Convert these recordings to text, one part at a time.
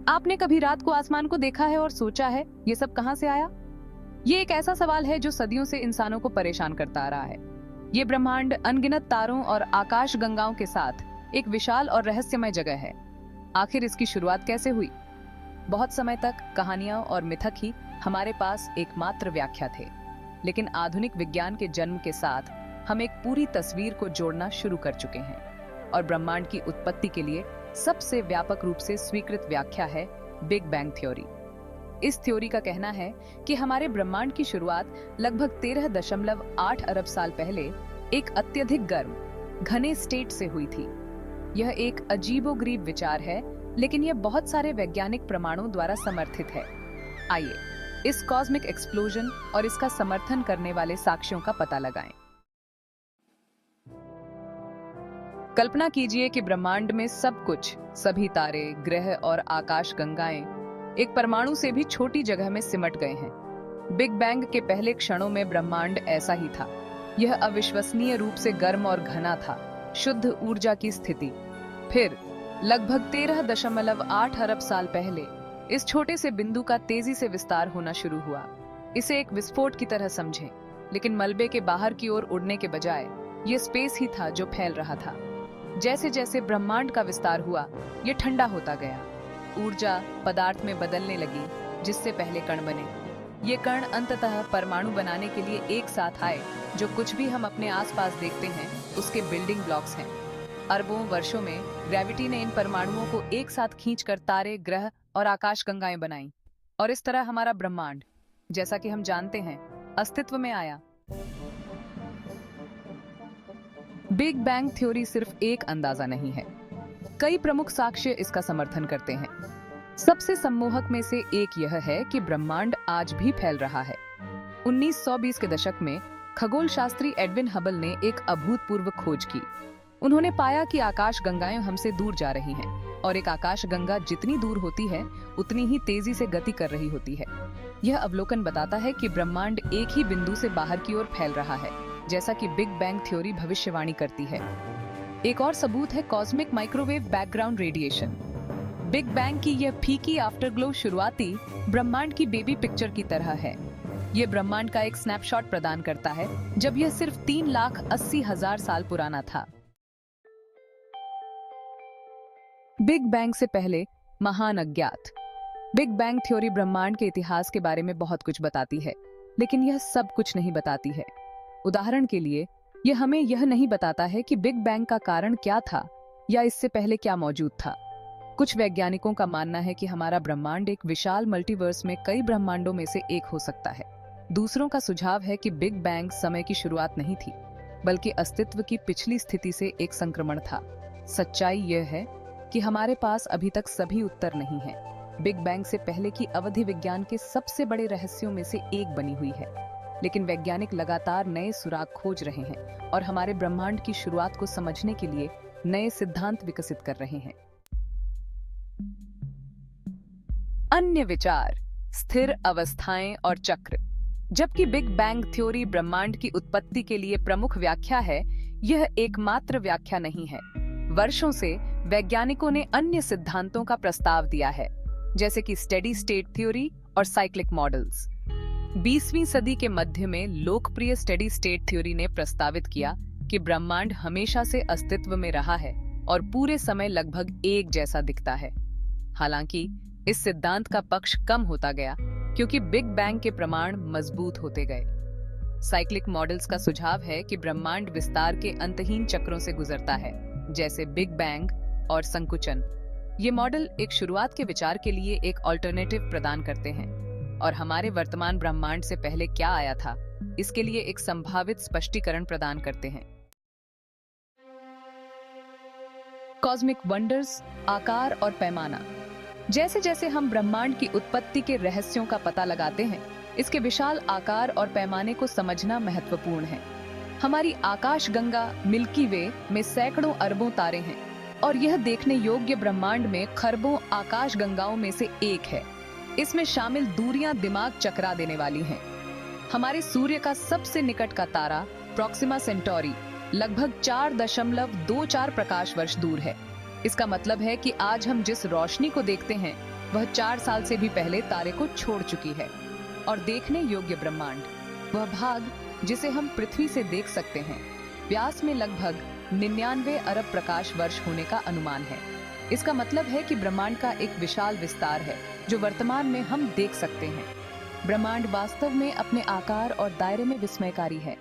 आपने कभी रात को आसमान को देखा है और सोचा है ये सब कहां से आया? ये एक ऐसा सवाल है जो सदियों से इंसानों को परेशान करता आ रहा है। ये ब्रह्मांड अनगिनत तारों और आकाश गंगाओं के साथ एक विशाल और रहस्यमय जगह है। आखिर इसकी शुरुआत कैसे हुई? बहुत समय तक कहानियां और मिथक ही हमारे पास एकमात्र व्याख्या थे, लेकिन आधुनिक विज्ञान के जन्म के साथ हम एक पूरी तस्वीर को जोड़ना शुरू कर चुके हैं और ब्रह्मांड की उत्पत्ति के लिए सबसे व्यापक रूप से स्वीकृत व्याख्या है बिग बैंग थ्योरी। इस थ्योरी का कहना है कि हमारे ब्रह्मांड की शुरुआत लगभग 13.8 अरब साल पहले एक अत्यधिक गर्म घने स्टेट से हुई थी। यह एक अजीबोगरीब विचार है, लेकिन यह बहुत सारे वैज्ञानिक प्रमाणों द्वारा समर्थित है। आइए इस कॉस्मिक एक्सप्लोजन और इसका समर्थन करने वाले साक्ष्यों का पता लगाएं। कल्पना कीजिए कि ब्रह्मांड में सब कुछ, सभी तारे, ग्रह और आकाश गंगाएं एक परमाणु से भी छोटी जगह में सिमट गए हैं। बिग बैंग के पहले क्षणों में ब्रह्मांड ऐसा ही था। यह अविश्वसनीय रूप से गर्म और घना था, शुद्ध ऊर्जा की स्थिति। फिर लगभग 13.8 अरब साल पहले इस छोटे से बिंदु का तेजी से विस्तार होना शुरू हुआ। इसे एक विस्फोट की तरह समझें, लेकिन मलबे के बाहर की ओर उड़ने के बजाय यह स्पेस ही था जो फैल रहा था। जैसे जैसे ब्रह्मांड का विस्तार हुआ, यह ठंडा होता गया। ऊर्जा पदार्थ में बदलने लगी, जिससे पहले कण बने। ये कण अंततः परमाणु बनाने के लिए एक साथ आए, जो कुछ भी हम अपने आसपास देखते हैं उसके बिल्डिंग ब्लॉक्स हैं। अरबों वर्षों में ग्रेविटी ने इन परमाणुओं को एक साथ खींचकर तारे, ग्रह और आकाशगंगाएं बनाई, और इस तरह हमारा ब्रह्मांड, जैसा कि हम जानते हैं, अस्तित्व में आया। बिग बैंग थ्योरी सिर्फ एक अंदाजा नहीं है, कई प्रमुख साक्ष्य इसका समर्थन करते हैं। सबसे सम्मोहक में से एक यह है कि ब्रह्मांड आज भी फैल रहा है। 1920 के दशक में खगोल शास्त्री एडविन हबल ने एक अभूतपूर्व खोज की। उन्होंने पाया कि आकाश गंगाएं हमसे दूर जा रही हैं, और एक आकाश गंगा जितनी दूर होती है उतनी ही तेजी से गति कर रही होती है। यह अवलोकन बताता है कि ब्रह्मांड एक ही बिंदु से बाहर की ओर फैल रहा है, जैसा कि बिग बैंग थ्योरी भविष्यवाणी करती है। एक और सबूत है cosmic microwave background radiation. Big bang की यह फीकी आफ्टरग्लो शुरुआती ब्रह्मांड की बेबी पिक्चर की तरह है। यह ब्रह्मांड का एक स्नैपशॉट प्रदान करता है जब यह सिर्फ 3,80,000 साल पुराना था। बिग बैंग से पहले महान अज्ञात। बिग बैंग थ्योरी ब्रह्मांड के इतिहास के बारे में बहुत कुछ बताती है, लेकिन यह सब कुछ नहीं बताती है। उदाहरण के लिए, यह हमें यह नहीं बताता है कि बिग बैंग का कारण क्या था या इससे पहले क्या मौजूद था। कुछ वैज्ञानिकों का मानना है कि हमारा ब्रह्मांड एक विशाल मल्टीवर्स में कई ब्रह्मांडों में से एक हो सकता है। दूसरों का सुझाव है कि बिग बैंग समय की शुरुआत नहीं थी, बल्कि अस्तित्व की पिछली स्थिति से एक संक्रमण था। सच्चाई यह है कि हमारे पास अभी तक सभी उत्तर नहीं हैं। बिग बैंग से पहले की अवधि विज्ञान के सबसे बड़े रहस्यों में से एक बनी हुई है, लेकिन वैज्ञानिक लगातार नए सुराग खोज रहे हैं और हमारे ब्रह्मांड की शुरुआत को समझने के लिए नए सिद्धांत विकसित कर रहे हैं। अन्य विचार, स्थिर अवस्थाएं और चक्र। जबकि बिग बैंग थ्योरी ब्रह्मांड की उत्पत्ति के लिए प्रमुख व्याख्या है, यह एकमात्र व्याख्या नहीं है। वर्षों से वैज्ञानिकों ने अन्य सिद्धांतों का प्रस्ताव दिया है, जैसे कि स्टेडी स्टेट थ्योरी और साइक्लिक मॉडल्स। 20वीं सदी के मध्य में लोकप्रिय स्टेडी स्टेट थ्योरी ने प्रस्तावित किया कि ब्रह्मांड हमेशा से अस्तित्व में रहा है और पूरे समय लगभग एक जैसा दिखता है। हालांकि इस सिद्धांत का पक्ष कम होता गया क्योंकि बिग बैंग के प्रमाण मजबूत होते गए। साइक्लिक मॉडल्स का सुझाव है कि ब्रह्मांड विस्तार के अंतहीन चक्रों से गुजरता है, जैसे बिग बैंग और संकुचन। ये मॉडल एक शुरुआत के विचार के लिए एक ऑल्टरनेटिव प्रदान करते हैं और हमारे वर्तमान ब्रह्मांड से पहले क्या आया था इसके लिए एक संभावित स्पष्टीकरण प्रदान करते हैं। कॉस्मिक वंडर्स, आकार और पैमाना। जैसे जैसे हम ब्रह्मांड की उत्पत्ति के रहस्यों का पता लगाते हैं, इसके विशाल आकार और पैमाने को समझना महत्वपूर्ण है। हमारी आकाशगंगा मिल्की वे में सैकड़ों अरबों तारे हैं, और यह देखने योग्य ब्रह्मांड में खरबों आकाशगंगाओं में से एक है। इसमें शामिल दूरियां दिमाग चकरा देने वाली हैं। हमारे सूर्य का सबसे निकट का तारा प्रोक्सिमा सेंटोरी लगभग 4.24 प्रकाश वर्ष दूर है। इसका मतलब है कि आज हम जिस रोशनी को देखते हैं वह 4 साल से भी पहले तारे को छोड़ चुकी है। और देखने योग्य ब्रह्मांड, वह भाग जिसे हम पृथ्वी से देख सकते हैं, व्यास में लगभग 99 अरब प्रकाश वर्ष होने का अनुमान है। इसका मतलब है कि ब्रह्मांड का एक विशाल विस्तार है जो वर्तमान में हम देख सकते हैं। ब्रह्मांड वास्तव में अपने आकार और दायरे में विस्मयकारी है।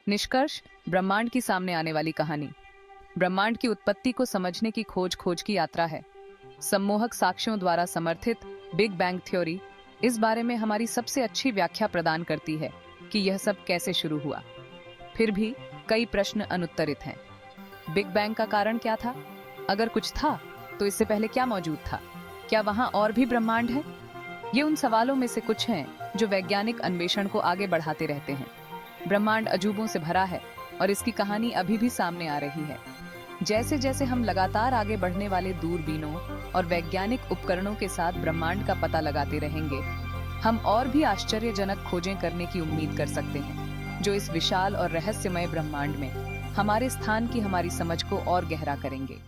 निष्कर्ष, ब्रह्मांड की सामने आने वाली कहानी ब्रह्मांड की उत्पत्ति को समझने की खोज की यात्रा है। सम्मोहक साक्ष्यों द्वारा समर्थित बिग बैंग थ्योरी इस बारे में हमारी सबसे अच्छी व्याख्या प्रदान करती है कि यह सब कैसे शुरू हुआ। फिर भी कई प्रश्न अनुत्तरित हैं। बिग बैंग का कारण क्या था? अगर कुछ था तो इससे पहले क्या मौजूद था? क्या वहां और भी ब्रह्मांड है? ये उन सवालों में से कुछ हैं जो वैज्ञानिक अन्वेषण को आगे बढ़ाते रहते हैं। ब्रह्मांड अजूबों से भरा है और इसकी कहानी अभी भी सामने आ रही है। जैसे जैसे हम लगातार आगे बढ़ने वाले दूरबीनों और वैज्ञानिक उपकरणों के साथ ब्रह्मांड का पता लगाते रहेंगे, हम और भी आश्चर्यजनक खोजें करने की उम्मीद कर सकते हैं, जो इस विशाल और रहस्यमय ब्रह्मांड में हमारे स्थान की हमारी समझ को और गहरा करेंगे।